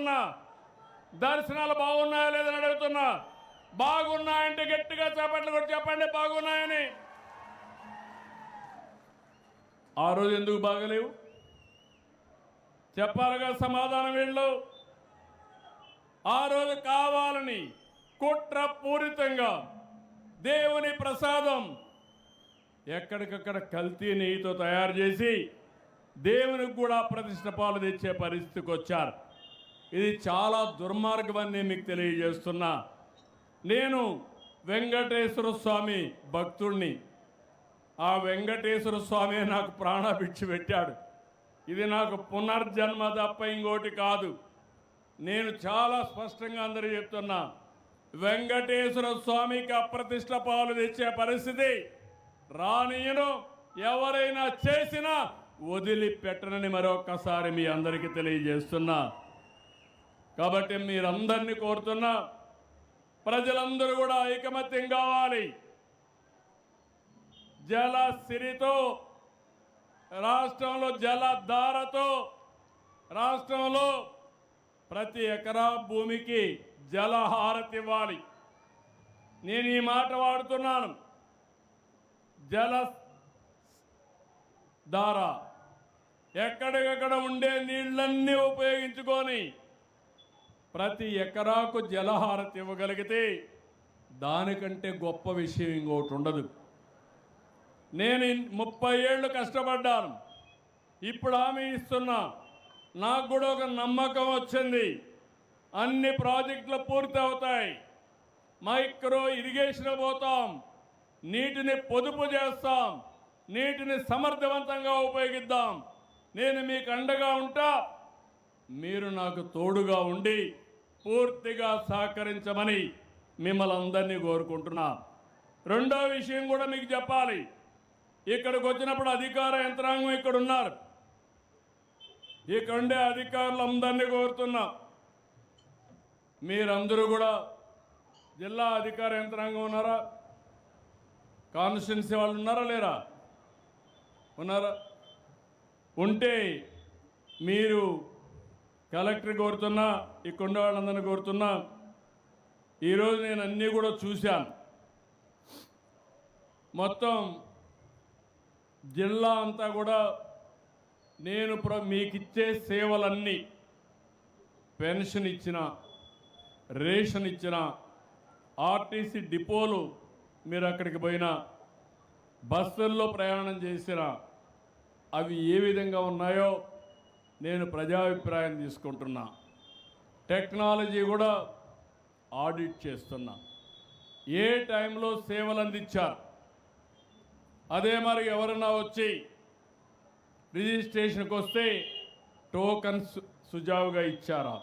అడుగుతున్నా. దర్శనాలు బాగున్నాయా లేదని అడుగుతున్నా. బాగున్నాయంటే గట్టిగా చేపట్లు కూడా చెప్పండి బాగున్నాయని. ఆ రోజు ఎందుకు బాగలేవు చెప్పాలిగా సమాధానం వీళ్ళు. ఆ రోజు కావాలని కుట్రపూరితంగా దేవుని ప్రసాదం ఎక్కడికక్కడ కల్తీ నెయ్యితో తయారు చేసి దేవునికి కూడా ప్రతిష్ట పాలు తెచ్చే పరిస్థితికి వచ్చారు. ఇది చాలా దుర్మార్గం అని మీకు తెలియజేస్తున్నా. నేను వెంకటేశ్వర స్వామి భక్తుడిని. ఆ వెంకటేశ్వర స్వామి నాకు ప్రాణభిక్ష పెట్టాడు. ఇది నాకు పునర్జన్మ తప్ప ఇంకోటి కాదు. నేను చాలా స్పష్టంగా అందరూ చెప్తున్నా, వెంకటేశ్వర స్వామికి అప్రతిష్ట పాలు తెచ్చే పరిస్థితి రానియను. ఎవరైనా చేసినా వదిలిపెట్టనని మరొకసారి మీ అందరికీ తెలియజేస్తున్నా. కాబట్టి మీరందరినీ కోరుతున్నా, ప్రజలందరూ కూడా ఐకమత్యం కావాలి. జలసిరితో రాష్ట్రంలో జలధారతో రాష్ట్రంలో ప్రతి ఎకరా భూమికి జలహారతి ఇవ్వాలి. నేను ఈ మాట వాడుతున్నాను. జలధార ఎక్కడికక్కడ ఉండే నీళ్ళన్నీ ఉపయోగించుకొని ప్రతి ఎకరాకు జలహారతి ఇవ్వగలిగితే దానికంటే గొప్ప విషయం ఇంకోటి ఉండదు. నేను 30 ఏళ్ళు కష్టపడ్డాను. ఇప్పుడు హామీ ఇస్తున్నా. నాకు కూడా ఒక నమ్మకం వచ్చింది. అన్ని ప్రాజెక్టులు పూర్తి అవుతాయి. మైక్రో ఇరిగేషన్ పోతాం. నీటిని పొదుపు చేస్తాం. నీటిని సమర్థవంతంగా ఉపయోగిద్దాం. నేను మీకు అండగా ఉంటా. మీరు నాకు తోడుగా ఉండి పూర్తిగా సహకరించమని మిమ్మల్ని అందరినీ కోరుకుంటున్నా. రెండో విషయం కూడా మీకు చెప్పాలి. ఇక్కడికి వచ్చినప్పుడు అధికార యంత్రాంగం ఇక్కడ ఉన్నారు. ఇక్కడ ఉండే అధికారులందరినీ కోరుతున్నా, మీరందరూ కూడా జిల్లా అధికార యంత్రాంగం ఉన్నారా? కాన్స్టిట్యున్సీ వాళ్ళు ఉన్నారా లేరా? ఉన్నారా? ఉంటే మీరు కలెక్టర్ కోరుతున్నా, ఇక్కడ ఉండే వాళ్ళందరినీ కోరుతున్నా. ఈరోజు నేను అన్నీ కూడా చూశాను. మొత్తం జిల్లా అంతా కూడా నేను మీకు ఇచ్చే సేవలన్నీ, పెన్షన్ ఇచ్చిన, రేషన్ ఇచ్చిన, ఆర్టీసీ డిపోలు మీరు అక్కడికి పోయినా, బస్సుల్లో ప్రయాణం చేసిన, అవి ఏ విధంగా ఉన్నాయో నేను ప్రజాభిప్రాయం తీసుకుంటున్నా. టెక్నాలజీ కూడా ఆడిట్ చేస్తున్నా. ఏ టైంలో సేవలు అందించారు, అదే మరి ఎవరన్నా వచ్చి రిజిస్ట్రేషన్కి వస్తే టోకన్ సుజావుగా ఇచ్చారా?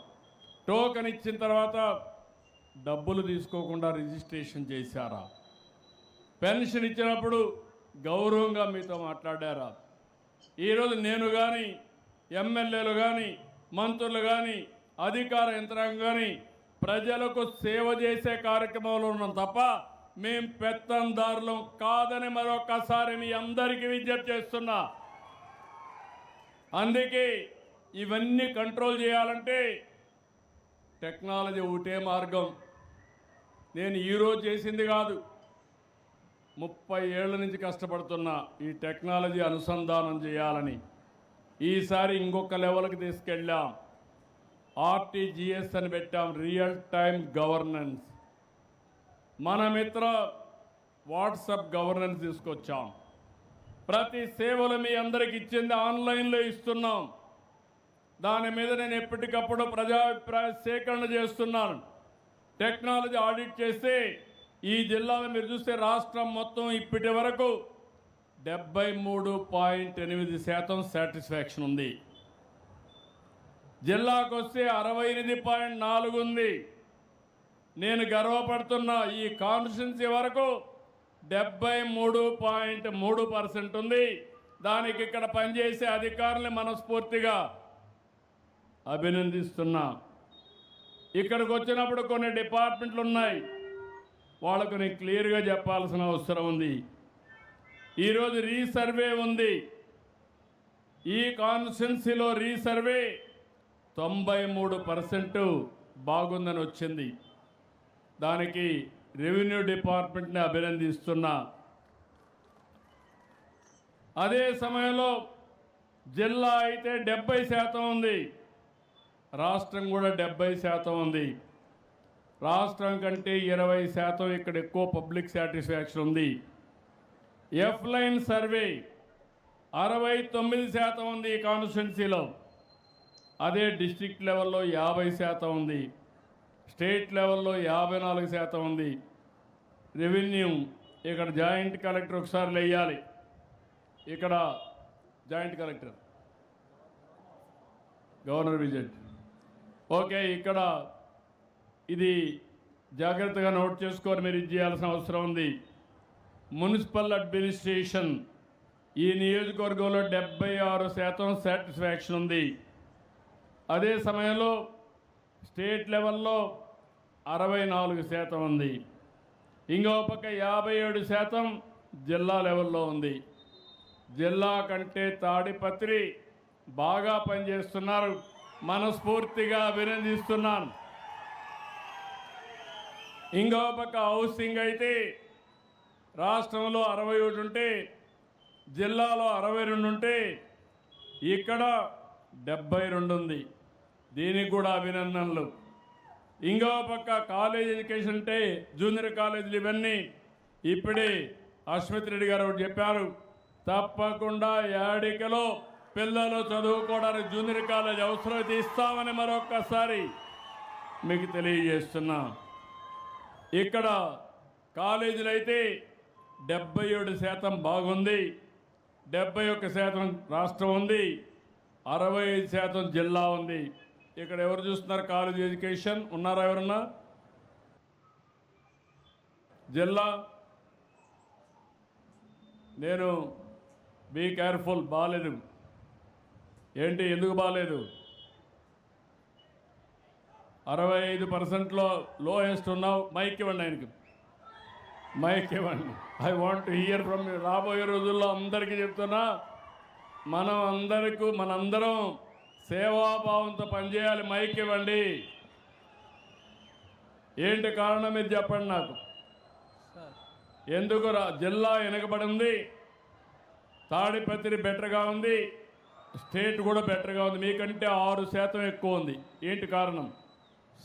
టోకన్ ఇచ్చిన తర్వాత డబ్బులు తీసుకోకుండా రిజిస్ట్రేషన్ చేశారా? పెన్షన్ ఇచ్చినప్పుడు గౌరవంగా మీతో మాట్లాడారా? ఈరోజు నేను కానీ, ఎమ్మెల్యేలు కానీ, మంత్రులు కానీ, అధికార యంత్రాంగం కానీ ప్రజలకు సేవ చేసే కార్యక్రమంలో ఉన్నాం తప్ప మేం పెత్తందారులం కాదని మరొకసారి మీ అందరికీ విజ్ఞప్తి చేస్తున్నా. అందుకే ఇవన్నీ కంట్రోల్ చేయాలంటే టెక్నాలజీ ఒకటే మార్గం. నేను ఈరోజు చేసింది కాదు, 30 ఏళ్ల నుంచి కష్టపడుతున్నా ఈ టెక్నాలజీ అనుసంధానం చేయాలని. ఈసారి ఇంకొక లెవెల్కి తీసుకెళ్ళాం. ఆర్టీజీఎస్ అని పెట్టాం, రియల్ టైం గవర్నెన్స్. మన మిత్ర వాట్సాప్ గవర్నెన్స్ తీసుకొచ్చాం. ప్రతి సేవలు మీ అందరికి ఇచ్చింది ఆన్లైన్లో ఇస్తున్నాం. దాని మీద నేను ఎప్పటికప్పుడు ప్రజాభిప్రాయ సేకరణ చేస్తున్నాను. టెక్నాలజీ ఆడిట్ చేస్తే ఈ జిల్లాలో మీరు చూస్తే రాష్ట్రం మొత్తం ఇప్పటి వరకు 73.8% సాటిస్ఫాక్షన్ ఉంది. జిల్లాకు వస్తే 68.4 ఉంది. నేను గర్వపడుతున్నా. ఈ కాన్స్టిట్యున్సీ వరకు 73.3% ఉంది. దానికి ఇక్కడ పనిచేసే అధికారుల్ని మనస్ఫూర్తిగా అభినందిస్తున్నా. ఇక్కడికి వచ్చినప్పుడు కొన్ని డిపార్ట్మెంట్లు ఉన్నాయి, వాళ్ళకు నేను క్లియర్గా చెప్పాల్సిన అవసరం ఉంది. ఈరోజు రీసర్వే ఉంది. ఈ కాన్స్టిట్యున్సీలో రీసర్వే 93% బాగుందని వచ్చింది. దానికి రెవెన్యూ డిపార్ట్మెంట్ని అభినందిస్తున్నా. అదే సమయంలో జిల్లా అయితే 70% ఉంది, రాష్ట్రం కూడా 70% ఉంది. రాష్ట్రం కంటే 20% ఇక్కడ ఎక్కువ పబ్లిక్ సాటిస్ఫాక్షన్ ఉంది. ఎఫ్ లైన్ సర్వే 69% ఉంది ఈ కాన్స్టిట్యున్సీలో. అదే డిస్ట్రిక్ట్ లెవెల్లో 50% ఉంది, స్టేట్ లెవెల్లో 54% ఉంది. రెవెన్యూ ఇక్కడ జాయింట్ కలెక్టర్ ఒకసారి లేయాలి. ఇక్కడ joint collector governor visit. Okay, ఇక్కడ ఇది జాగ్రత్తగా నోట్ చేసుకొని మీరు ఇది చేయాల్సిన అవసరం ఉంది. మున్సిపల్ అడ్మినిస్ట్రేషన్ ఈ నియోజకవర్గంలో 76% సాటిస్ఫాక్షన్ ఉంది. అదే సమయంలో స్టేట్ లెవెల్లో 64% ఉంది. ఇంకో పక్క 57% జిల్లా లెవెల్లో ఉంది. జిల్లా కంటే తాడిపత్రి బాగా పనిచేస్తున్నారు, మనస్ఫూర్తిగా అభినందిస్తున్నాను. ఇంకో పక్క హౌసింగ్ అయితే రాష్ట్రంలో 61 ఉంటే జిల్లాలో 62 ఉంటే ఇక్కడ 72 ఉంది. దీనికి కూడా అభినందనలు. ఇంకో పక్క కాలేజ్ ఎడ్యుకేషన్ అంటే జూనియర్ కాలేజీలు ఇవన్నీ ఇప్పుడే అశ్వత్ రెడ్డి గారు ఒకటి చెప్పారు. తప్పకుండా యాడికలో పిల్లలు చదువుకోవడానికి జూనియర్ కాలేజ్ అవసరమైతే ఇస్తామని మరొక్కసారి మీకు తెలియజేస్తున్నా. ఇక్కడ కాలేజీలు అయితే 77% బాగుంది, 71% రాష్ట్రం ఉంది, 65% జిల్లా ఉంది. ఇక్కడ ఎవరు చూస్తున్నారు కాలేజ్ ఎడ్యుకేషన్? ఉన్నారా ఎవరన్నా? జిల్లా నేను బీ కేర్ఫుల్, బాగాలేదు. ఏంటి, ఎందుకు బాగాలేదు? 65%లో లోయెస్ట్ ఉన్నావు. మైక్ ఇవ్వండి, ఆయనకి మైక్ ఇవ్వండి. I want to hear from you. రాబోయే రోజుల్లో అందరికీ చెప్తున్నా, మనందరం సేవాభావంతో పనిచేయాలి. మైక్ ఇవ్వండి. ఏంటి కారణం మీరు చెప్పండి నాకు. ఎందుకు జిల్లా వెనకబడింది? తాడిపత్రి బెటర్గా ఉంది, స్టేట్ కూడా బెటర్గా ఉంది, మీకంటే 6% ఎక్కువ ఉంది. ఏంటి కారణం?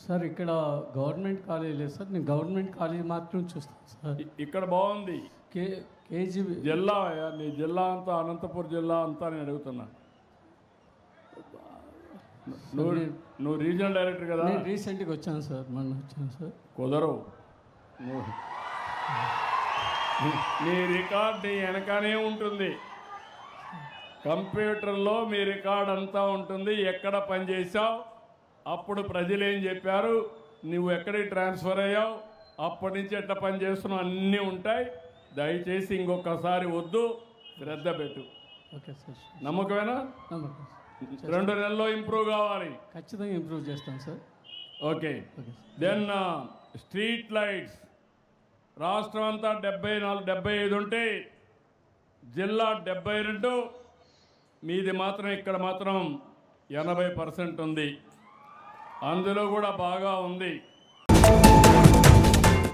సార్ ఇక్కడ గవర్నమెంట్ కాలేజ్ లేదు సార్, నేను గవర్నమెంట్ కాలేజ్ మాత్రం చూస్తాను సార్. ఇక్కడ బాగుంది. కేజీబీ జిల్లా, నీ జిల్లా అంతా అనంతపురం జిల్లా అంతా నేను అడుగుతున్నా. నువ్వు రీజనల్ డైరెక్టర్ కదా? నేను రీసెంట్గా వచ్చాను సార్, మొన్న వచ్చాను సార్. కుదరవు. నీ రికార్డ్ నీ వెనకనే ఉంటుంది, కంప్యూటర్లో మీ రికార్డ్ అంతా ఉంటుంది. ఎక్కడ పనిచేసావు, అప్పుడు ప్రజలు ఏం చెప్పారు, నువ్వు ఎక్కడికి ట్రాన్స్ఫర్ అయ్యావు, అప్పటి నుంచి ఎట్లా పని చేస్తున్నావు అన్నీ ఉంటాయి. దయచేసి ఇంకొకసారి వద్దు, శ్రద్ధ పెట్టు. Okay sir. నమ్మకమేనా? 2 నెలల్లో ఇంప్రూవ్ కావాలి. ఖచ్చితంగా ఇంప్రూవ్ చేస్తాను sir. Okay. Then street lights రాష్ట్రం అంతా 74-75 ఉంటే జిల్లా 72, మీది మాత్రం ఇక్కడ మాత్రం 80% ఉంది. అందులో కూడా బాగా ఉంది.